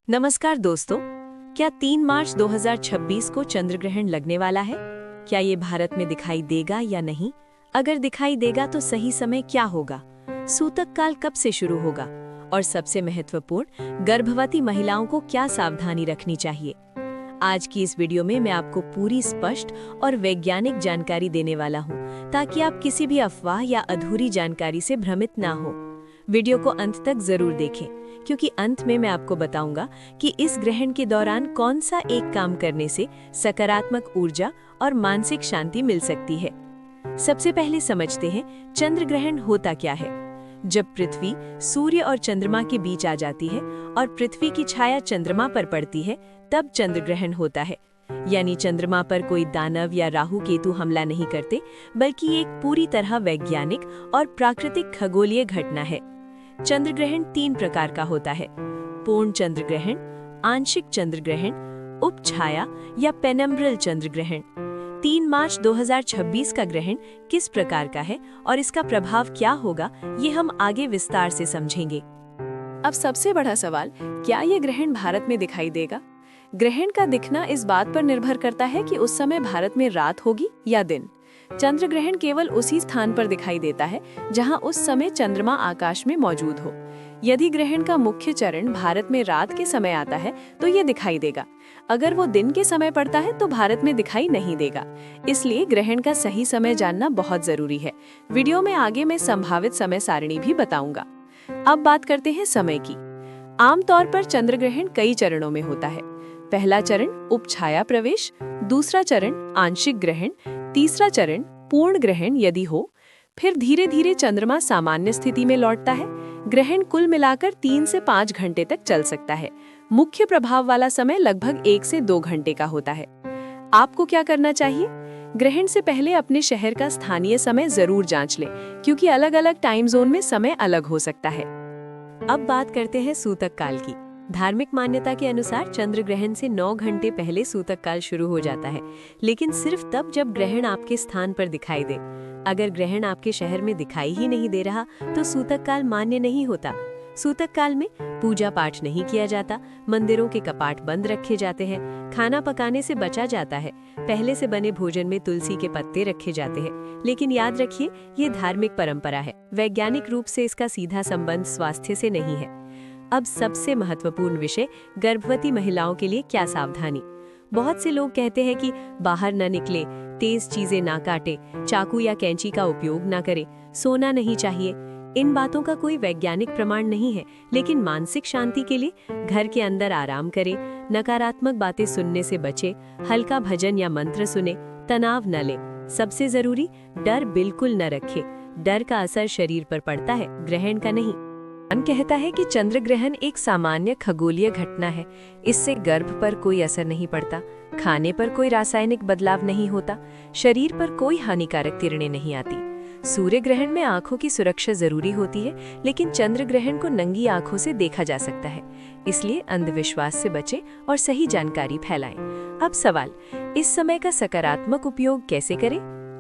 नमस्कार दोस्तों, क्या 3 मार्च 2026 को चंद्र ग्रहण लगने वाला है? क्या ये भारत में दिखाई देगा या नहीं? अगर दिखाई देगा तो सही समय क्या होगा? सूतक काल कब से शुरू होगा? और सबसे महत्वपूर्ण, गर्भवती महिलाओं को क्या सावधानी रखनी चाहिए? आज की इस वीडियो में मैं आपको पूरी स्पष्ट और वैज्ञानिक जानकारी देने वाला हूँ, ताकि आप किसी भी अफवाह या अधूरी जानकारी से भ्रमित ना हो। वीडियो को अंत तक जरूर देखें, क्योंकि अंत में मैं आपको बताऊंगा कि इस ग्रहण के दौरान कौन सा एक काम करने से सकारात्मक ऊर्जा और मानसिक शांति मिल सकती है। सबसे पहले समझते हैं चंद्र ग्रहण होता क्या है। जब पृथ्वी सूर्य और चंद्रमा के बीच आ जाती है और पृथ्वी की छाया चंद्रमा पर पड़ती है, तब चंद्र ग्रहण होता है। यानी चंद्रमा पर कोई दानव या राहु केतु हमला नहीं करते, बल्कि एक पूरी तरह वैज्ञानिक और प्राकृतिक खगोलीय घटना है। चंद्र ग्रहण 3 प्रकार का होता है: पूर्ण चंद्र ग्रहण, आंशिक चंद्र ग्रहण, उपछाया या पेनम्ब्रल चंद्र ग्रहण। 3 मार्च 2026 का ग्रहण किस प्रकार का है और इसका प्रभाव क्या होगा, ये हम आगे विस्तार से समझेंगे। अब सबसे बड़ा सवाल, क्या ये ग्रहण भारत में दिखाई देगा? ग्रहण का दिखना इस बात पर निर्भर करता है कि उस समय भारत में रात होगी या दिन। चंद्र ग्रहण केवल उसी स्थान पर दिखाई देता है जहां उस समय चंद्रमा आकाश में मौजूद हो। यदि ग्रहण का मुख्य चरण भारत में रात के समय आता है तो ये दिखाई देगा। अगर वो दिन के समय पड़ता है तो भारत में दिखाई नहीं देगा। इसलिए ग्रहण का सही समय जानना बहुत जरूरी है। वीडियो में आगे मैं संभावित समय सारणी भी बताऊंगा। अब बात करते हैं समय की। आमतौर पर चंद्र ग्रहण कई चरणों में होता है। पहला चरण उपछाया प्रवेश, दूसरा चरण आंशिक ग्रहण, तीसरा चरण पूर्ण ग्रहण यदि हो, फिर धीरे धीरे चंद्रमा सामान्य स्थिति में लौटता है। ग्रहण कुल मिलाकर 3 से 5 घंटे तक चल सकता है। मुख्य प्रभाव वाला समय लगभग 1 से 2 घंटे का होता है। आपको क्या करना चाहिए? ग्रहण से पहले अपने शहर का स्थानीय समय जरूर जांच लें, क्योंकि अलग अलग टाइम जोन में समय अलग हो सकता है। अब बात करते हैं सूतक काल की। धार्मिक मान्यता के अनुसार चंद्र ग्रहण से 9 घंटे पहले सूतक काल शुरू हो जाता है, लेकिन सिर्फ तब जब ग्रहण आपके स्थान पर दिखाई दे। अगर ग्रहण आपके शहर में दिखाई ही नहीं दे रहा तो सूतक काल मान्य नहीं होता। सूतक काल में पूजा पाठ नहीं किया जाता, मंदिरों के कपाट बंद रखे जाते हैं, खाना पकाने से बचा जाता है, पहले से बने भोजन में तुलसी के पत्ते रखे जाते हैं। लेकिन याद रखिए, ये धार्मिक परंपरा है। वैज्ञानिक रूप से इसका सीधा संबंध स्वास्थ्य से नहीं है। अब सबसे महत्वपूर्ण विषय, गर्भवती महिलाओं के लिए क्या सावधानी। बहुत से लोग कहते हैं कि बाहर न निकले, तेज चीजें ना काटे, चाकू या कैंची का उपयोग ना करें, सोना नहीं चाहिए। इन बातों का कोई वैज्ञानिक प्रमाण नहीं है, लेकिन मानसिक शांति के लिए घर के अंदर आराम करें, नकारात्मक बातें सुनने से बचें, हल्का भजन या मंत्र सुने, तनाव न लें। सबसे जरूरी, डर बिल्कुल न रखें। डर का असर शरीर पर पड़ता है, ग्रहण का नहीं। मन कहता है कि चंद्र ग्रहण एक सामान्य खगोलीय घटना है। इससे गर्भ पर कोई असर नहीं पड़ता, खाने पर कोई रासायनिक बदलाव नहीं होता, शरीर पर कोई हानिकारक किरणें नहीं आती। सूर्य ग्रहण में आंखों की सुरक्षा जरूरी होती है, लेकिन चंद्र ग्रहण को नंगी आंखों से देखा जा सकता है। इसलिए अंधविश्वास से बचें और सही जानकारी फैलाएं। अब सवाल, इस समय का सकारात्मक उपयोग कैसे करें?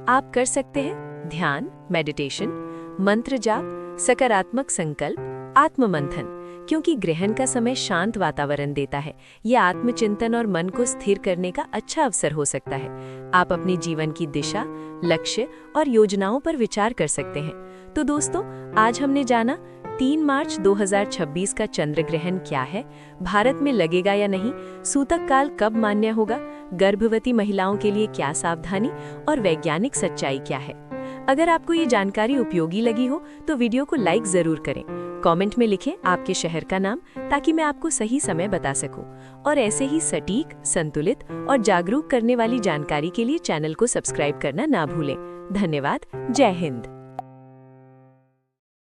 आप कर सकते हैं ध्यान, मेडिटेशन, मंत्र जाप, सकारात्मक संकल्प, आत्ममंथन, क्योंकि ग्रहण का समय शांत वातावरण देता है। यह आत्मचिंतन और मन को स्थिर करने का अच्छा अवसर हो सकता है। आप अपने जीवन की दिशा, लक्ष्य और योजनाओं पर विचार कर सकते हैं। तो दोस्तों, आज हमने जाना 3 मार्च 2026 का चंद्र ग्रहण क्या है, भारत में लगेगा या नहीं, सूतक काल कब मान्य होगा, गर्भवती महिलाओं के लिए क्या सावधानी और वैज्ञानिक सच्चाई क्या है। अगर आपको ये जानकारी उपयोगी लगी हो तो वीडियो को लाइक जरूर करें। कमेंट में लिखें आपके शहर का नाम, ताकि मैं आपको सही समय बता सकूं। और ऐसे ही सटीक, संतुलित और जागरूक करने वाली जानकारी के लिए चैनल को सब्सक्राइब करना ना भूलें। धन्यवाद। जय हिंद।